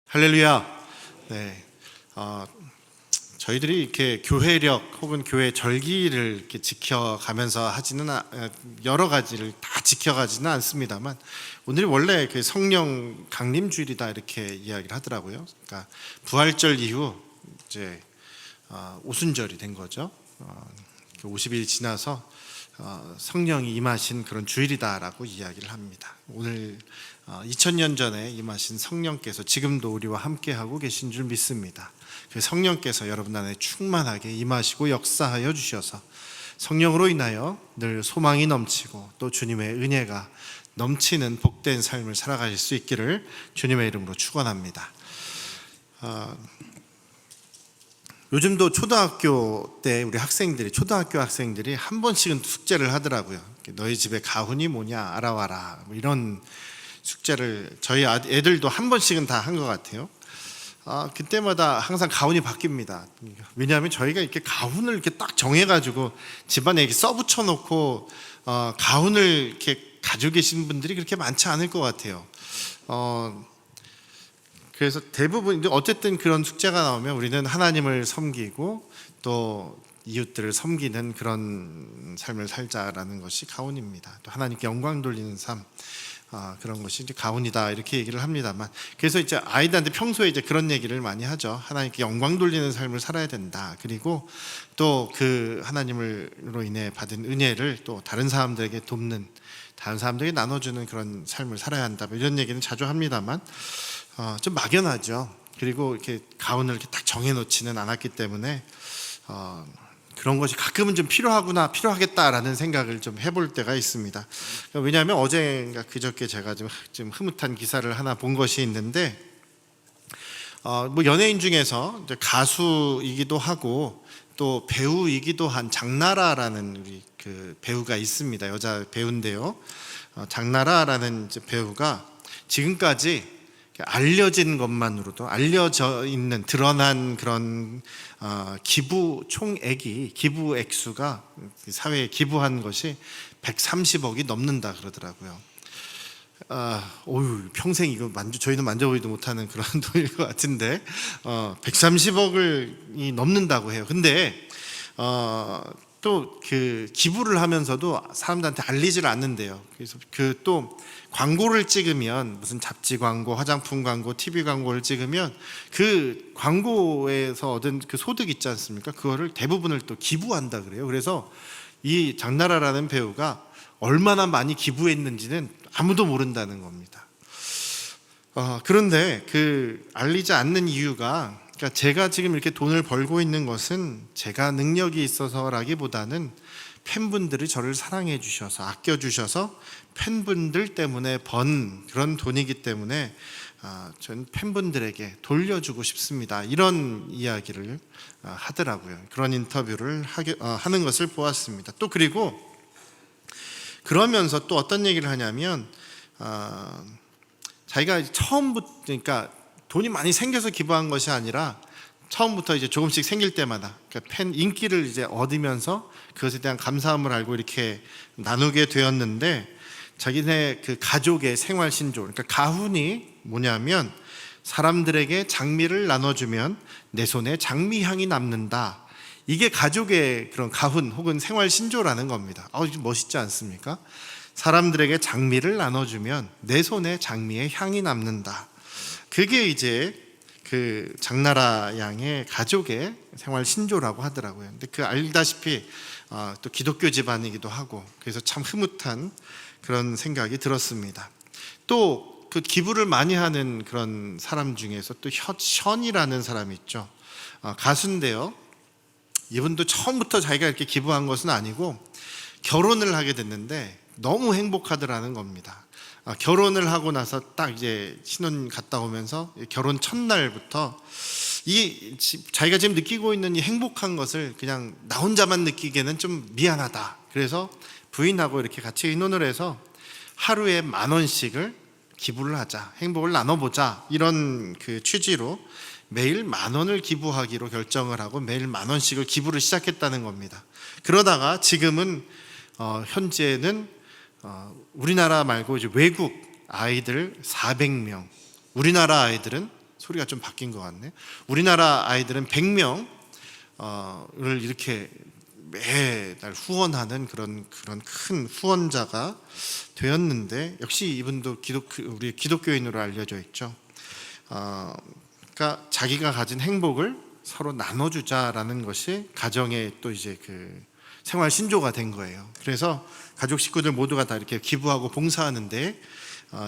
할렐루야. 네, 저희들이 이렇게 교회력 혹은 교회 절기를 이렇게 지켜가면서 여러 가지를 다 지켜가지는 않습니다만, 오늘이 원래 그 성령 강림 주일이다 이렇게 이야기를 하더라고요. 그러니까 부활절 이후 이제 오순절이 된 거죠. 50일 지나서 성령이 임하신 그런 주일이다라고 이야기를 합니다. 오늘 2000년 전에 임하신 성령께서 지금도 우리와 함께하고 계신 줄 믿습니다. 그 성령께서 여러분 안에 충만하게 임하시고 역사하여 주셔서 성령으로 인하여 늘 소망이 넘치고 또 주님의 은혜가 넘치는 복된 삶을 살아가실 수 있기를 주님의 이름으로 축원합니다. 요즘도 초등학교 때 우리 초등학교 학생들이 한 번씩은 숙제를 하더라고요. 너희 집에 가훈이 뭐냐 알아와라, 뭐 이런 숙제를 저희 애들도 한 번씩은 다 한 것 같아요. 그때마다 항상 가훈이 바뀝니다. 왜냐하면 저희가 이렇게 가훈을 이렇게 딱 정해가지고 집안에 이렇게 써붙여 놓고 가훈을 이렇게 가지고 계신 분들이 그렇게 많지 않을 것 같아요. 그래서 대부분 어쨌든 그런 숙제가 나오면 우리는 하나님을 섬기고 또 이웃들을 섬기는 그런 삶을 살자라는 것이 가훈입니다. 또 하나님께 영광 돌리는 삶, 그런 것이 이제 가훈이다 이렇게 얘기를 합니다만, 그래서 이제 아이들한테 평소에 이제 그런 얘기를 많이 하죠. 하나님께 영광 돌리는 삶을 살아야 된다. 그리고 또 그 하나님으로 인해 받은 은혜를 또 다른 사람들에게 돕는, 다른 사람들에게 나눠주는 그런 삶을 살아야 한다. 이런 얘기는 자주 합니다만 좀 막연하죠. 그리고 이렇게 가훈을 이렇게 딱 정해놓지는 않았기 때문에 그런 것이 가끔은 좀 필요하겠다라는 생각을 좀 해볼 때가 있습니다. 왜냐하면 어제인가 그저께 제가 좀 흐뭇한 기사를 하나 본 것이 있는데, 뭐 연예인 중에서 이제 가수이기도 하고 또 배우이기도 한 장나라라는 우리 그 배우가 있습니다. 여자 배우인데요. 장나라라는 이제 배우가 지금까지 알려진 것만으로도, 알려져 있는 드러난 그런 기부 기부 액수가, 사회에 기부한 것이 130억이 넘는다 그러더라고요. 평생 이거 저희는 만져보지도 못하는 그런 돈일 것 같은데 130억이 넘는다고 해요. 근데 또 그 기부를 하면서도 사람들한테 알리지를 않는데요. 그래서 그 또 광고를 찍으면, 무슨 잡지 광고, 화장품 광고, TV 광고를 찍으면 그 광고에서 얻은 그 소득 있지 않습니까? 그거를 대부분을 또 기부한다 그래요. 그래서 이 장나라라는 배우가 얼마나 많이 기부했는지는 아무도 모른다는 겁니다. 그런데 그 알리지 않는 이유가, 그러니까 제가 지금 이렇게 돈을 벌고 있는 것은 제가 능력이 있어서라기보다는 팬분들이 저를 사랑해 주셔서, 아껴 주셔서 팬분들 때문에 번 그런 돈이기 때문에 전 팬분들에게 돌려주고 싶습니다, 이런 이야기를 하더라고요. 그런 인터뷰를 하는 것을 보았습니다. 또 그리고 그러면서 또 어떤 얘기를 하냐면, 자기가 처음부터, 그러니까 돈이 많이 생겨서 기부한 것이 아니라 처음부터 이제 조금씩 생길 때마다, 그러니까 팬 인기를 이제 얻으면서 그것에 대한 감사함을 알고 이렇게 나누게 되었는데, 자기네 그 가족의 생활 신조, 그러니까 가훈이 뭐냐면 사람들에게 장미를 나눠주면 내 손에 장미향이 남는다. 이게 가족의 그런 가훈 혹은 생활 신조라는 겁니다. 멋있지 않습니까? 사람들에게 장미를 나눠주면 내 손에 장미의 향이 남는다. 그게 이제 그 장나라 양의 가족의 생활 신조라고 하더라고요. 근데 그 알다시피 또 기독교 집안이기도 하고, 그래서 참 흐뭇한 그런 생각이 들었습니다. 또 그 기부를 많이 하는 그런 사람 중에서 또 션이라는 사람이 있죠. 가수인데요. 이분도 처음부터 자기가 이렇게 기부한 것은 아니고 결혼을 하게 됐는데 너무 행복하더라는 겁니다. 결혼을 하고 나서 딱 이제 신혼 갔다 오면서 결혼 첫날부터 자기가 지금 느끼고 있는 이 행복한 것을 그냥 나 혼자만 느끼기에는 좀 미안하다. 그래서 부인하고 이렇게 같이 의논을 해서 하루에 10,000원씩을 기부를 하자, 행복을 나눠보자, 이런 그 취지로 매일 10,000원을 기부하기로 결정을 하고 매일 10,000원씩을 기부를 시작했다는 겁니다. 그러다가 지금은 현재는 우리나라 말고 이제 외국 아이들 400명, 우리나라 아이들은 소리가 좀 바뀐 것 같네. 우리나라 아이들은 100명을 이렇게 매달 후원하는 그런 큰 후원자가 되었는데, 역시 이분도 우리 기독교인으로 알려져 있죠. 그러니까 자기가 가진 행복을 서로 나눠주자라는 것이 가정의 또 이제 그 생활 신조가 된 거예요. 그래서 가족 식구들 모두가 다 이렇게 기부하고 봉사하는데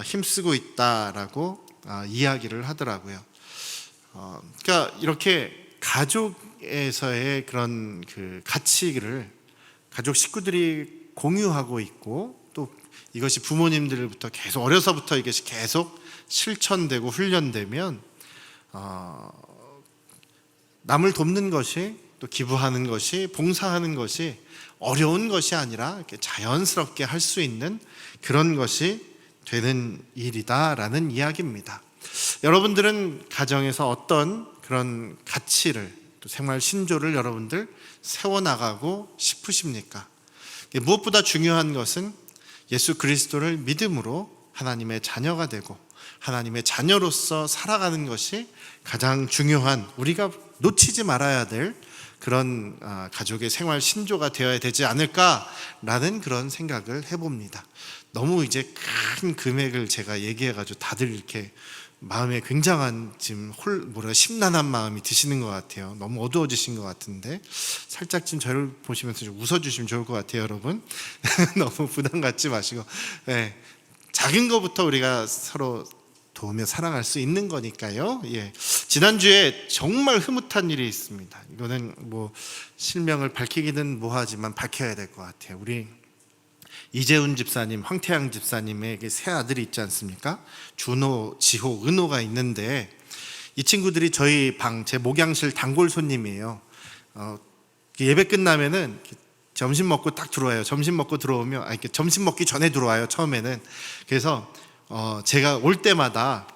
힘쓰고 있다라고 이야기를 하더라고요. 그러니까 이렇게 가족에서의 그런 그 가치를 가족 식구들이 공유하고 있고, 또 이것이 부모님들부터 계속 어려서부터 이것이 계속 실천되고 훈련되면 남을 돕는 것이, 또 기부하는 것이, 봉사하는 것이 어려운 것이 아니라 이렇게 자연스럽게 할 수 있는 그런 것이 되는 일이다라는 이야기입니다. 여러분들은 가정에서 어떤 그런 가치를, 또 생활 신조를 여러분들 세워나가고 싶으십니까? 무엇보다 중요한 것은 예수 그리스도를 믿음으로 하나님의 자녀가 되고 하나님의 자녀로서 살아가는 것이 가장 중요한, 우리가 놓치지 말아야 될 그런 가족의 생활 신조가 되어야 되지 않을까라는 그런 생각을 해봅니다. 너무 이제 큰 금액을 제가 얘기해가지고 다들 이렇게 마음에 굉장한 지금 심란한 마음이 드시는 것 같아요. 너무 어두워지신 것 같은데 살짝 좀 저를 보시면서 좀 웃어주시면 좋을 것 같아요, 여러분. 너무 부담 갖지 마시고, 네, 작은 것부터 우리가 서로 도우며 사랑할 수 있는 거니까요. 예. 지난주에 정말 흐뭇한 일이 있습니다. 이거는 뭐 실명을 밝히기는 뭐하지만 밝혀야 될 것 같아요. 우리 이재훈 집사님, 황태양 집사님의 세 아들이 있지 않습니까? 준호, 지호, 은호가 있는데, 이 친구들이 저희 제 목양실 단골 손님이에요. 예배 끝나면은 점심 먹고 딱 들어와요. 점심 먹고 들어오면, 점심 먹기 전에 들어와요, 처음에는. 그래서 제가 올 때마다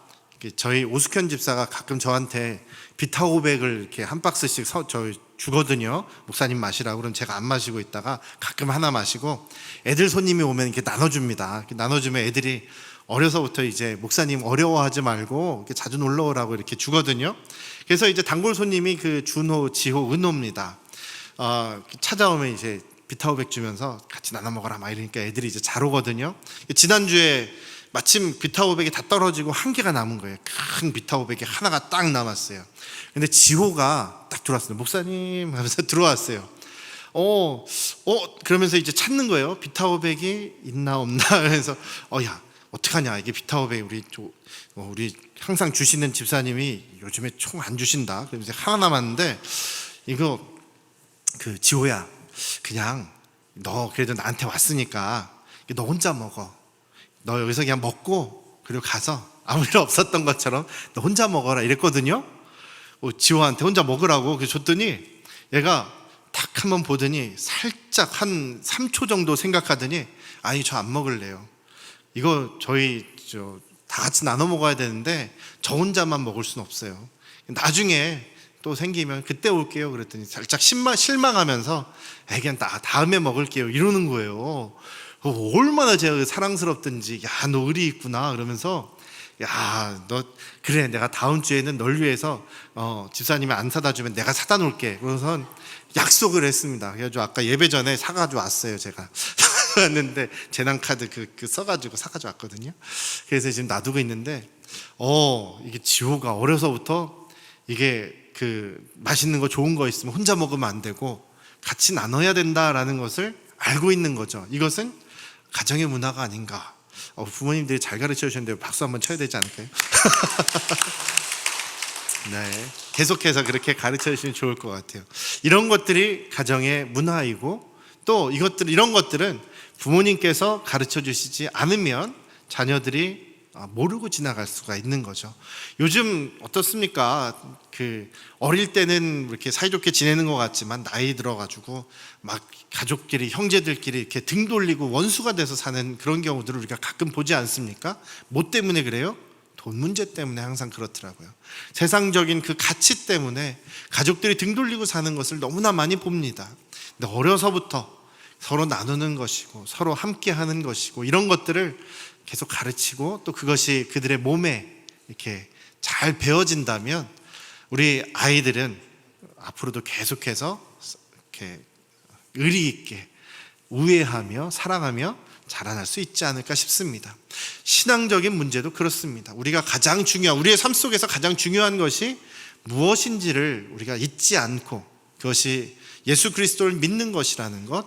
저희 오숙현 집사가 가끔 저한테 비타오백을 이렇게 한 박스씩 주거든요. 목사님 마시라고. 그럼 제가 안 마시고 있다가 가끔 하나 마시고, 애들 손님이 오면 이렇게 나눠줍니다. 이렇게 나눠주면 애들이 어려서부터 이제 목사님 어려워하지 말고 이렇게 자주 놀러 오라고 이렇게 주거든요. 그래서 이제 단골 손님이 그 준호, 지호, 은호입니다. 찾아오면 이제 비타오백 주면서 같이 나눠 먹어라 막 이러니까 애들이 이제 잘 오거든요. 지난주에 마침 비타오백이 다 떨어지고 한 개가 남은 거예요. 큰 비타오백이 하나가 딱 남았어요. 근데 지호가 딱 들어왔어요. 목사님 하면서 들어왔어요. 그러면서 이제 찾는 거예요. 비타오백이 있나 없나. 그래서 야, 어떡하냐, 이게 비타오백 우리 항상 주시는 집사님이 요즘에 총 안 주신다. 그러면서 하나 남았는데, 이거 지호야, 그냥 너 그래도 나한테 왔으니까 너 혼자 먹어. 너 여기서 그냥 먹고 그리고 가서 아무 일 없었던 것처럼 너 혼자 먹어라 이랬거든요. 지호한테 혼자 먹으라고 줬더니 얘가 탁 한번 보더니 살짝 한 3초 정도 생각하더니, 아니 저 안 먹을래요. 이거 저희 다 같이 나눠 먹어야 되는데 저 혼자만 먹을 수는 없어요. 나중에 또 생기면 그때 올게요. 그랬더니 살짝 실망하면서 그냥 다음에 먹을게요 이러는 거예요. 얼마나 제가 사랑스럽든지, 야, 너 의리 있구나 그러면서, 야, 너 그래, 내가 다음 주에는 널 위해서 집사님이 안 사다 주면 내가 사다 놓을게. 그래서 약속을 했습니다. 그래가지고 아까 예배 전에 사가지고 왔어요. 제가 왔는데 재난카드 써가지고 사가지고 왔거든요. 그래서 지금 놔두고 있는데, 이게 지호가 어려서부터 이게 맛있는 거 좋은 거 있으면 혼자 먹으면 안 되고 같이 나눠야 된다라는 것을 알고 있는 거죠. 이것은 가정의 문화가 아닌가. 부모님들이 잘 가르쳐 주셨는데 박수 한번 쳐야 되지 않을까요? 네, 계속해서 그렇게 가르쳐 주시면 좋을 것 같아요. 이런 것들이 가정의 문화이고, 또 이런 것들은 부모님께서 가르쳐 주시지 않으면 자녀들이 모르고 지나갈 수가 있는 거죠. 요즘 어떻습니까? 어릴 때는 이렇게 사이좋게 지내는 것 같지만 나이 들어가지고 막 가족끼리, 형제들끼리 이렇게 등 돌리고 원수가 돼서 사는 그런 경우들을 우리가 가끔 보지 않습니까? 뭐 때문에 그래요? 돈 문제 때문에 항상 그렇더라고요. 세상적인 그 가치 때문에 가족들이 등 돌리고 사는 것을 너무나 많이 봅니다. 근데 어려서부터 서로 나누는 것이고 서로 함께 하는 것이고 이런 것들을 계속 가르치고, 또 그것이 그들의 몸에 이렇게 잘 배워진다면 우리 아이들은 앞으로도 계속해서 이렇게 의리 있게 우애하며 사랑하며 자라날 수 있지 않을까 싶습니다. 신앙적인 문제도 그렇습니다. 우리의 삶 속에서 가장 중요한 것이 무엇인지를 우리가 잊지 않고, 그것이 예수 그리스도를 믿는 것이라는 것,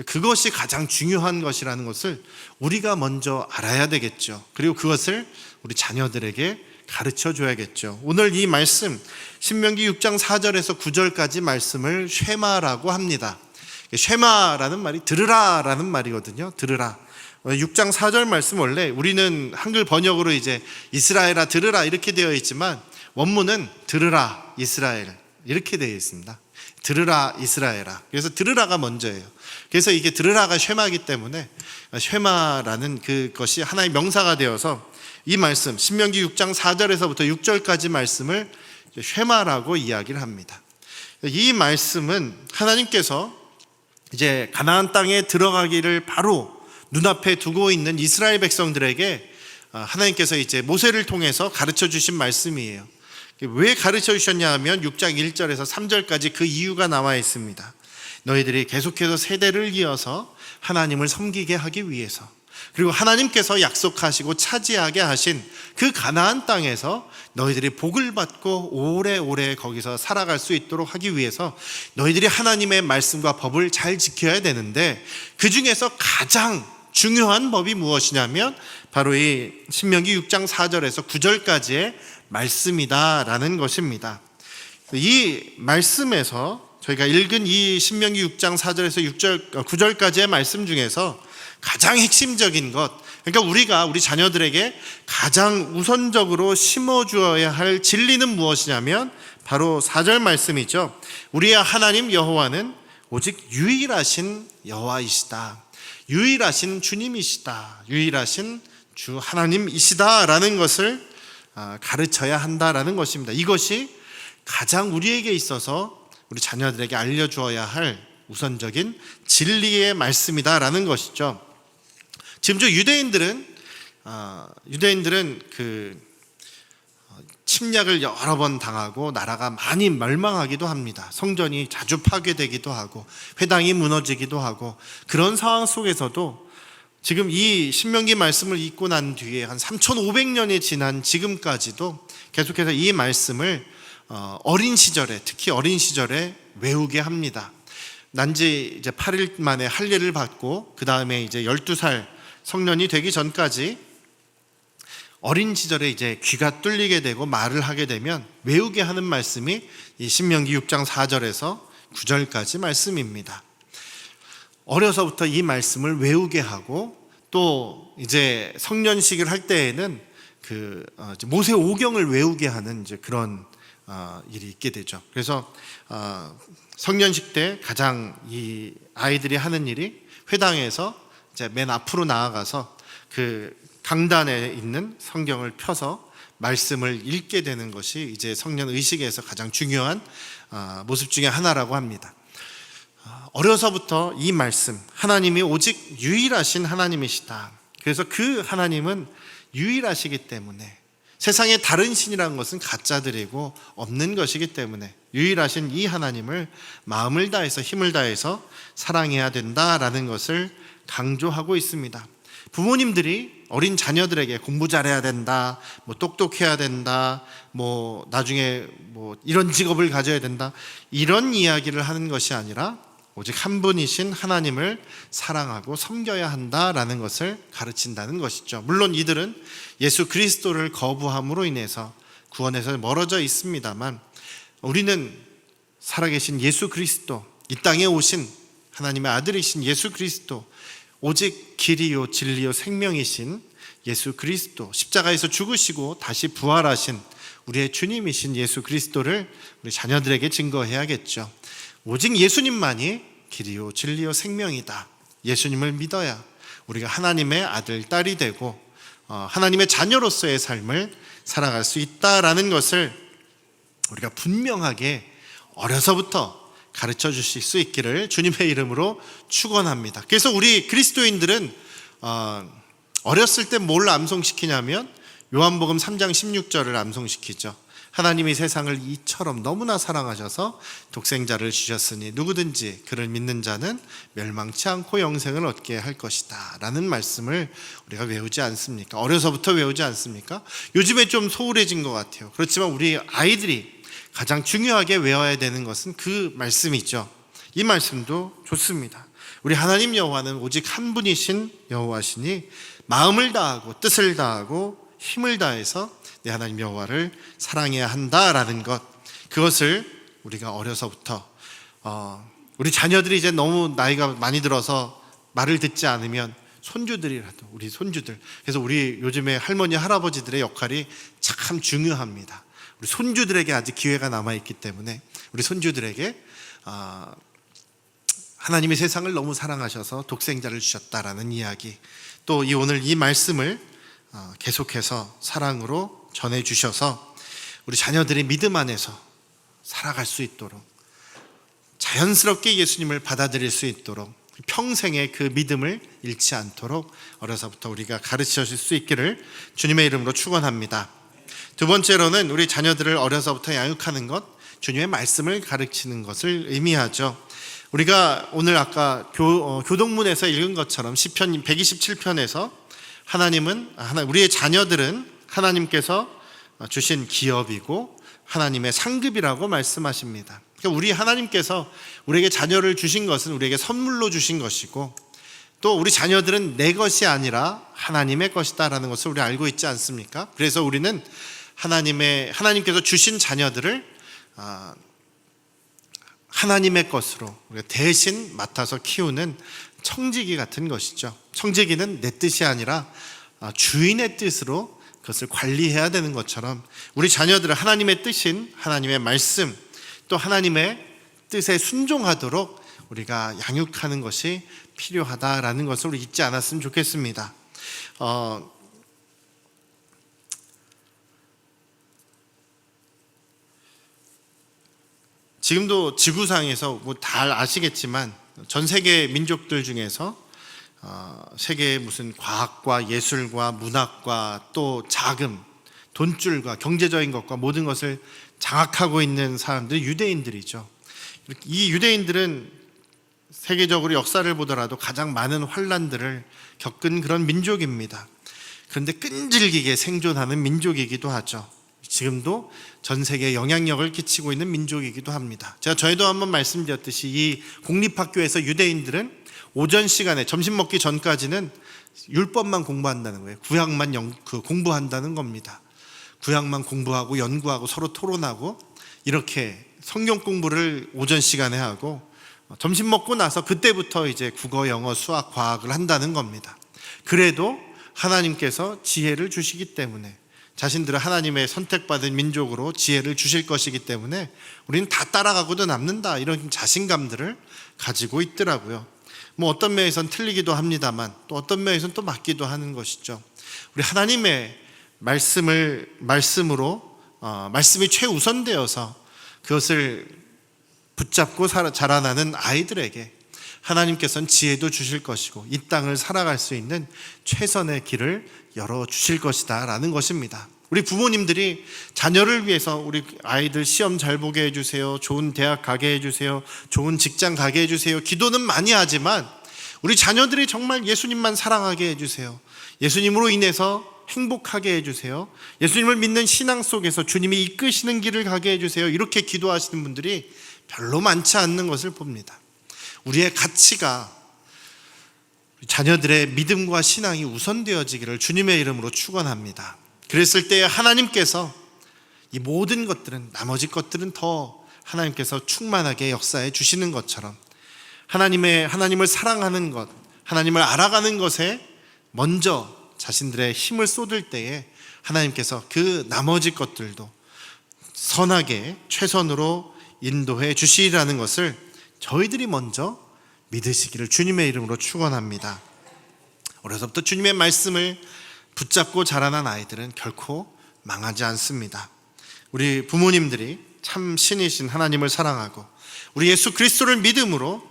그것이 가장 중요한 것이라는 것을 우리가 먼저 알아야 되겠죠. 그리고 그것을 우리 자녀들에게 가르쳐 줘야겠죠. 오늘 이 말씀 신명기 6장 4절에서 9절까지 말씀을 쉐마라고 합니다. 쉐마라는 말이 들으라라는 말이거든요. 들으라. 6장 4절 말씀, 원래 우리는 한글 번역으로 이제 이스라엘아 들으라 이렇게 되어 있지만 원문은 들으라 이스라엘 이렇게 되어 있습니다. 들으라 이스라엘아. 그래서 들으라가 먼저예요. 그래서 이게 들으라가 쉐마이기 때문에 쉐마라는 그것이 하나의 명사가 되어서 이 말씀 신명기 6장 4절에서부터 6절까지 말씀을 쉐마라고 이야기를 합니다. 이 말씀은 하나님께서 이제 가나안 땅에 들어가기를 바로 눈앞에 두고 있는 이스라엘 백성들에게 하나님께서 이제 모세를 통해서 가르쳐 주신 말씀이에요. 왜 가르쳐 주셨냐 하면 6장 1절에서 3절까지 그 이유가 나와 있습니다. 너희들이 계속해서 세대를 이어서 하나님을 섬기게 하기 위해서, 그리고 하나님께서 약속하시고 차지하게 하신 그 가나안 땅에서 너희들이 복을 받고 오래오래 거기서 살아갈 수 있도록 하기 위해서 너희들이 하나님의 말씀과 법을 잘 지켜야 되는데, 그 중에서 가장 중요한 법이 무엇이냐면 바로 이 신명기 6장 4절에서 9절까지의 말씀이다라는 것입니다. 이 말씀에서 저희가 읽은 이 신명기 6장 4절에서 9절까지의 말씀 중에서 가장 핵심적인 것, 그러니까 우리가 우리 자녀들에게 가장 우선적으로 심어주어야 할 진리는 무엇이냐면 바로 4절 말씀이죠. 우리의 하나님 여호와는 오직 유일하신 여호와이시다. 유일하신 주님이시다. 유일하신 주 하나님이시다라는 것을 가르쳐야 한다라는 것입니다. 이것이 가장 우리에게 있어서 우리 자녀들에게 알려주어야 할 우선적인 진리의 말씀이다라는 것이죠. 지금 유대인들은 침략을 여러 번 당하고 나라가 많이 멸망하기도 합니다. 성전이 자주 파괴되기도 하고 회당이 무너지기도 하고, 그런 상황 속에서도 지금 이 신명기 말씀을 읽고 난 뒤에 한 3,500년이 지난 지금까지도 계속해서 이 말씀을 어린 시절에, 특히 어린 시절에 외우게 합니다. 난지 이제 8일 만에 할례를 받고 그 다음에 이제 12살 성년이 되기 전까지 어린 시절에 이제 귀가 뚫리게 되고 말을 하게 되면 외우게 하는 말씀이 이 신명기 6장 4절에서 9절까지 말씀입니다. 어려서부터 이 말씀을 외우게 하고, 또 이제 성년식을 할 때에는 모세 오경을 외우게 하는 이제 그런 일이 있게 되죠. 그래서 성년식 때 가장 이 아이들이 하는 일이 회당에서 이제 맨 앞으로 나아가서 그 강단에 있는 성경을 펴서 말씀을 읽게 되는 것이 이제 성년 의식에서 가장 중요한 모습 중에 하나라고 합니다. 어려서부터 이 말씀, 하나님이 오직 유일하신 하나님이시다. 그래서 그 하나님은 유일하시기 때문에, 세상에 다른 신이라는 것은 가짜들이고 없는 것이기 때문에 유일하신 이 하나님을 마음을 다해서 힘을 다해서 사랑해야 된다라는 것을 강조하고 있습니다. 부모님들이 어린 자녀들에게 공부 잘해야 된다, 똑똑해야 된다, 나중에 이런 직업을 가져야 된다, 이런 이야기를 하는 것이 아니라 오직 한 분이신 하나님을 사랑하고 섬겨야 한다라는 것을 가르친다는 것이죠. 물론 이들은 예수 그리스도를 거부함으로 인해서 구원에서 멀어져 있습니다만, 우리는 살아계신 예수 그리스도, 이 땅에 오신 하나님의 아들이신 예수 그리스도, 오직 길이요 진리요 생명이신 예수 그리스도, 십자가에서 죽으시고 다시 부활하신 우리의 주님이신 예수 그리스도를 우리 자녀들에게 증거해야겠죠. 오직 예수님만이 길이요 진리요 생명이다. 예수님을 믿어야 우리가 하나님의 아들, 딸이 되고 하나님의 자녀로서의 삶을 살아갈 수 있다라는 것을 우리가 분명하게 어려서부터 가르쳐 주실 수 있기를 주님의 이름으로 축원합니다. 그래서 우리 그리스도인들은 어렸을 때 뭘 암송시키냐면 요한복음 3장 16절을 암송시키죠. 하나님이 세상을 이처럼 너무나 사랑하셔서 독생자를 주셨으니 누구든지 그를 믿는 자는 멸망치 않고 영생을 얻게 할 것이다 라는 말씀을 우리가 외우지 않습니까? 어려서부터 외우지 않습니까? 요즘에 좀 소홀해진 것 같아요. 그렇지만 우리 아이들이 가장 중요하게 외워야 되는 것은 그 말씀이죠. 이 말씀도 좋습니다. 우리 하나님 여호와는 오직 한 분이신 여호와시니 마음을 다하고 뜻을 다하고 힘을 다해서 내 하나님 여호와를 사랑해야 한다라는 것, 그것을 우리가 어려서부터 우리 자녀들이 이제 너무 나이가 많이 들어서 말을 듣지 않으면 손주들이라도, 우리 손주들, 그래서 우리 요즘에 할머니 할아버지들의 역할이 참 중요합니다. 우리 손주들에게 아직 기회가 남아있기 때문에 우리 손주들에게 하나님이 세상을 너무 사랑하셔서 독생자를 주셨다라는 이야기, 또 오늘 이 말씀을 계속해서 사랑으로 전해주셔서 우리 자녀들의 믿음 안에서 살아갈 수 있도록, 자연스럽게 예수님을 받아들일 수 있도록, 평생의 그 믿음을 잃지 않도록 어려서부터 우리가 가르쳐 줄 수 있기를 주님의 이름으로 축원합니다. 두 번째로는 우리 자녀들을 어려서부터 양육하는 것, 주님의 말씀을 가르치는 것을 의미하죠. 우리가 오늘 아까 교동문에서 읽은 것처럼 시편 127편에서 우리의 자녀들은 하나님께서 주신 기업이고 하나님의 상급이라고 말씀하십니다. 그러니까 우리 하나님께서 우리에게 자녀를 주신 것은 우리에게 선물로 주신 것이고, 또 우리 자녀들은 내 것이 아니라 하나님의 것이다라는 것을 우리 알고 있지 않습니까? 그래서 우리는 하나님께서 주신 자녀들을 하나님의 것으로 우리가 대신 맡아서 키우는 청지기 같은 것이죠. 청지기는 내 뜻이 아니라 주인의 뜻으로 그것을 관리해야 되는 것처럼 우리 자녀들은 하나님의 뜻인 하나님의 말씀, 또 하나님의 뜻에 순종하도록 우리가 양육하는 것이 필요하다라는 것을 우리 잊지 않았으면 좋겠습니다. 지금도 지구상에서 다 아시겠지만 전 세계 민족들 중에서 세계의 무슨 과학과 예술과 문학과 또 자금, 돈줄과 경제적인 것과 모든 것을 장악하고 있는 사람들이 유대인들이죠. 이 유대인들은 세계적으로 역사를 보더라도 가장 많은 환난들을 겪은 그런 민족입니다. 그런데 끈질기게 생존하는 민족이기도 하죠. 지금도 전 세계에 영향력을 끼치고 있는 민족이기도 합니다. 제가 전에도 한번 말씀드렸듯이 이 공립학교에서 유대인들은 오전 시간에 점심 먹기 전까지는 율법만 공부한다는 거예요. 구약만 공부한다는 겁니다. 구약만 공부하고 연구하고 서로 토론하고 이렇게 성경 공부를 오전 시간에 하고, 점심 먹고 나서 그때부터 이제 국어, 영어, 수학, 과학을 한다는 겁니다. 그래도 하나님께서 지혜를 주시기 때문에, 자신들은 하나님의 선택받은 민족으로 지혜를 주실 것이기 때문에 우리는 다 따라가고도 남는다, 이런 자신감들을 가지고 있더라고요. 어떤 면에서는 틀리기도 합니다만 또 어떤 면에서는 또 맞기도 하는 것이죠. 우리 하나님의 말씀으로 말씀이 최우선되어서 그것을 붙잡고 자라나는 아이들에게 하나님께서는 지혜도 주실 것이고 이 땅을 살아갈 수 있는 최선의 길을 열어주실 것이다 라는 것입니다. 우리 부모님들이 자녀를 위해서 우리 아이들 시험 잘 보게 해주세요, 좋은 대학 가게 해주세요, 좋은 직장 가게 해주세요, 기도는 많이 하지만 우리 자녀들이 정말 예수님만 사랑하게 해주세요, 예수님으로 인해서 행복하게 해주세요, 예수님을 믿는 신앙 속에서 주님이 이끄시는 길을 가게 해주세요, 이렇게 기도하시는 분들이 별로 많지 않는 것을 봅니다. 우리의 가치가 자녀들의 믿음과 신앙이 우선되어지기를 주님의 이름으로 축원합니다. 그랬을 때 하나님께서 이 모든 것들은, 나머지 것들은 더 하나님께서 충만하게 역사해 주시는 것처럼 하나님을 사랑하는 것, 하나님을 알아가는 것에 먼저 자신들의 힘을 쏟을 때에 하나님께서 그 나머지 것들도 선하게 최선으로 인도해 주시리라는 것을 저희들이 먼저 믿으시기를 주님의 이름으로 축원합니다. 어려서부터 주님의 말씀을 붙잡고 자라난 아이들은 결코 망하지 않습니다. 우리 부모님들이 참 신이신 하나님을 사랑하고 우리 예수 그리스도를 믿음으로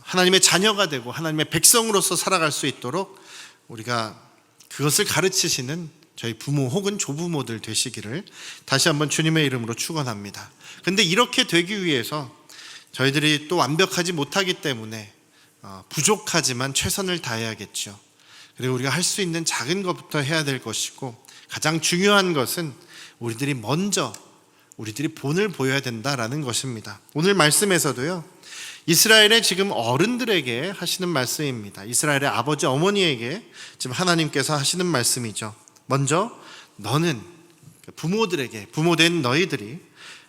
하나님의 자녀가 되고 하나님의 백성으로서 살아갈 수 있도록 우리가 그것을 가르치시는 저희 부모 혹은 조부모들 되시기를 다시 한번 주님의 이름으로 축원합니다. 근데 이렇게 되기 위해서 저희들이 또 완벽하지 못하기 때문에 부족하지만 최선을 다해야겠죠. 그리고 우리가 할 수 있는 작은 것부터 해야 될 것이고, 가장 중요한 것은 우리들이 본을 보여야 된다라는 것입니다. 오늘 말씀에서도요, 이스라엘의 지금 어른들에게 하시는 말씀입니다. 이스라엘의 아버지 어머니에게 지금 하나님께서 하시는 말씀이죠. 먼저 너는, 부모들에게, 부모된 너희들이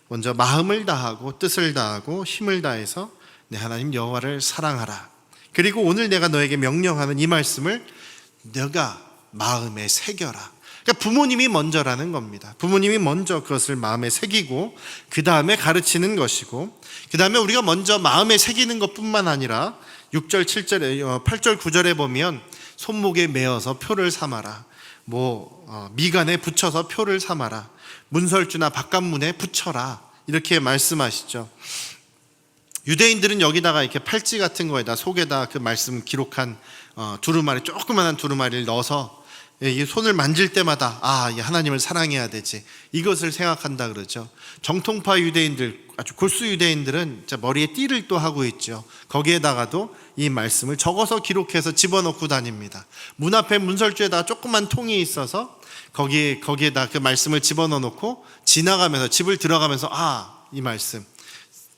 먼저 마음을 다하고 뜻을 다하고 힘을 다해서 내 하나님 여호와를 사랑하라. 그리고 오늘 내가 너에게 명령하는 이 말씀을 너가 마음에 새겨라. 그러니까 부모님이 먼저라는 겁니다. 부모님이 먼저 그것을 마음에 새기고 그 다음에 가르치는 것이고, 그 다음에 우리가 먼저 마음에 새기는 것뿐만 아니라 6절, 7절, 8절, 9절에 보면 손목에 매어서 표를 삼아라, 미간에 붙여서 표를 삼아라, 문설주나 바깥문에 붙여라, 이렇게 말씀하시죠. 유대인들은 여기다가 이렇게 팔찌 같은 거에다 속에다 그 말씀 기록한 두루마리, 조그만한 두루마리를 넣어서 이 손을 만질 때마다 이 하나님을 사랑해야 되지, 이것을 생각한다 그러죠. 정통파 유대인들, 아주 골수 유대인들은 머리에 띠를 또 하고 있죠. 거기에다가도 이 말씀을 적어서 기록해서 집어넣고 다닙니다. 문 앞에 문설주에다가 조그만 통이 있어서 거기에다 그 말씀을 집어넣고 지나가면서, 집을 들어가면서 이 말씀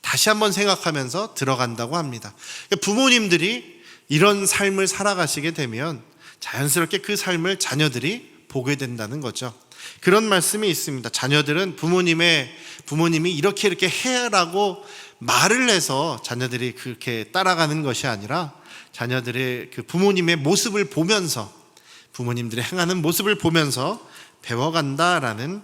다시 한번 생각하면서 들어간다고 합니다. 부모님들이 이런 삶을 살아가시게 되면 자연스럽게 그 삶을 자녀들이 보게 된다는 거죠. 그런 말씀이 있습니다. 자녀들은 부모님이 이렇게 해라고 말을 해서 자녀들이 그렇게 따라가는 것이 아니라, 자녀들의 그 부모님의 모습을 보면서, 부모님들이 행하는 모습을 보면서 배워간다라는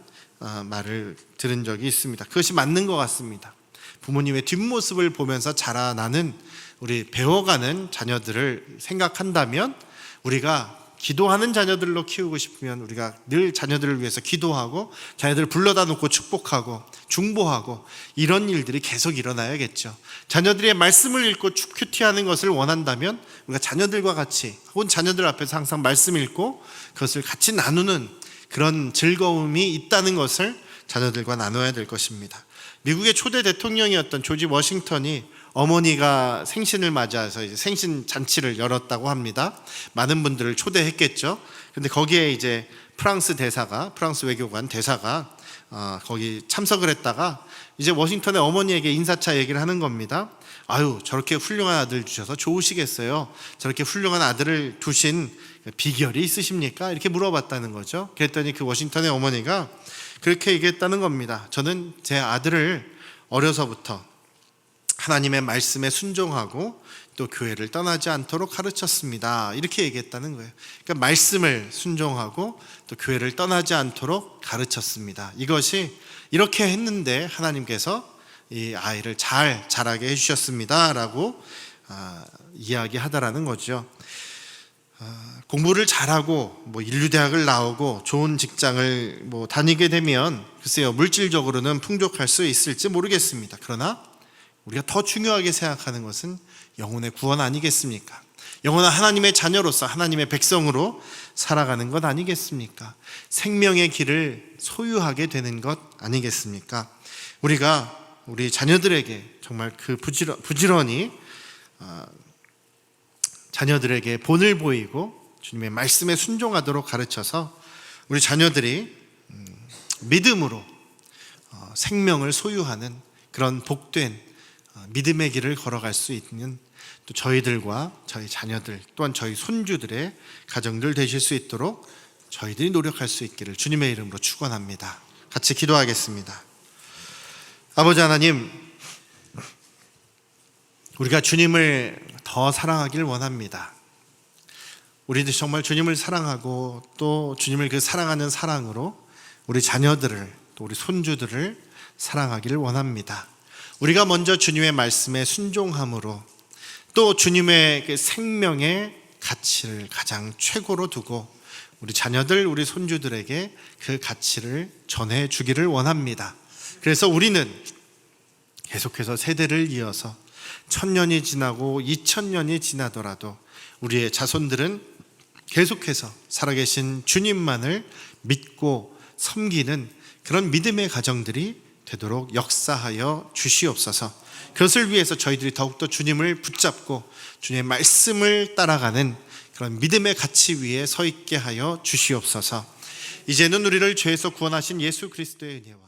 말을 들은 적이 있습니다. 그것이 맞는 것 같습니다. 부모님의 뒷모습을 보면서 자라나는, 우리 배워가는 자녀들을 생각한다면, 우리가 기도하는 자녀들로 키우고 싶으면 우리가 늘 자녀들을 위해서 기도하고 자녀들을 불러다 놓고 축복하고 중보하고 이런 일들이 계속 일어나야겠죠. 자녀들의 말씀을 읽고 큐티하는 것을 원한다면 우리가 자녀들과 같이, 혹은 자녀들 앞에서 항상 말씀 읽고 그것을 같이 나누는 그런 즐거움이 있다는 것을 자녀들과 나눠야 될 것입니다. 미국의 초대 대통령이었던 조지 워싱턴이 어머니가 생신을 맞이해서 이제 생신 잔치를 열었다고 합니다. 많은 분들을 초대했겠죠. 근데 거기에 이제 프랑스 외교관 대사가 거기 참석을 했다가 이제 워싱턴의 어머니에게 인사차 얘기를 하는 겁니다. 저렇게 훌륭한 아들 주셔서 좋으시겠어요. 저렇게 훌륭한 아들을 두신 비결이 있으십니까? 이렇게 물어봤다는 거죠. 그랬더니 그 워싱턴의 어머니가 그렇게 얘기했다는 겁니다. 저는 제 아들을 어려서부터 하나님의 말씀에 순종하고 또 교회를 떠나지 않도록 가르쳤습니다. 이렇게 얘기했다는 거예요. 그러니까 말씀을 순종하고 또 교회를 떠나지 않도록 가르쳤습니다. 이것이 이렇게 했는데 하나님께서 이 아이를 잘 자라게 해주셨습니다 라고 이야기하다라는 거죠. 공부를 잘하고 인류대학을 나오고 좋은 직장을 다니게 되면 글쎄요, 물질적으로는 풍족할 수 있을지 모르겠습니다. 그러나 우리가 더 중요하게 생각하는 것은 영혼의 구원 아니겠습니까? 영원한 하나님의 자녀로서 하나님의 백성으로 살아가는 것 아니겠습니까? 생명의 길을 소유하게 되는 것 아니겠습니까? 우리가 우리 자녀들에게 정말 그 부지런히 자녀들에게 본을 보이고 주님의 말씀에 순종하도록 가르쳐서 우리 자녀들이 믿음으로 생명을 소유하는 그런 복된 믿음의 길을 걸어갈 수 있는 또 저희들과 저희 자녀들 또한 저희 손주들의 가정들 되실 수 있도록 저희들이 노력할 수 있기를 주님의 이름으로 축원합니다. 같이 기도하겠습니다. 아버지 하나님, 우리가 주님을 더 사랑하길 원합니다. 우리도 정말 주님을 사랑하고 또 주님을 그 사랑하는 사랑으로 우리 자녀들을 또 우리 손주들을 사랑하기를 원합니다. 우리가 먼저 주님의 말씀에 순종함으로 또 주님의 그 생명의 가치를 가장 최고로 두고 우리 자녀들, 우리 손주들에게 그 가치를 전해주기를 원합니다. 그래서 우리는 계속해서 세대를 이어서 1000년이 지나고 2000년이 지나더라도 우리의 자손들은 계속해서 살아계신 주님만을 믿고 섬기는 그런 믿음의 가정들이 되도록 역사하여 주시옵소서. 그것을 위해서 저희들이 더욱더 주님을 붙잡고 주님의 말씀을 따라가는 그런 믿음의 가치 위에 서 있게 하여 주시옵소서. 이제는 우리를 죄에서 구원하신 예수 그리스도의 은혜와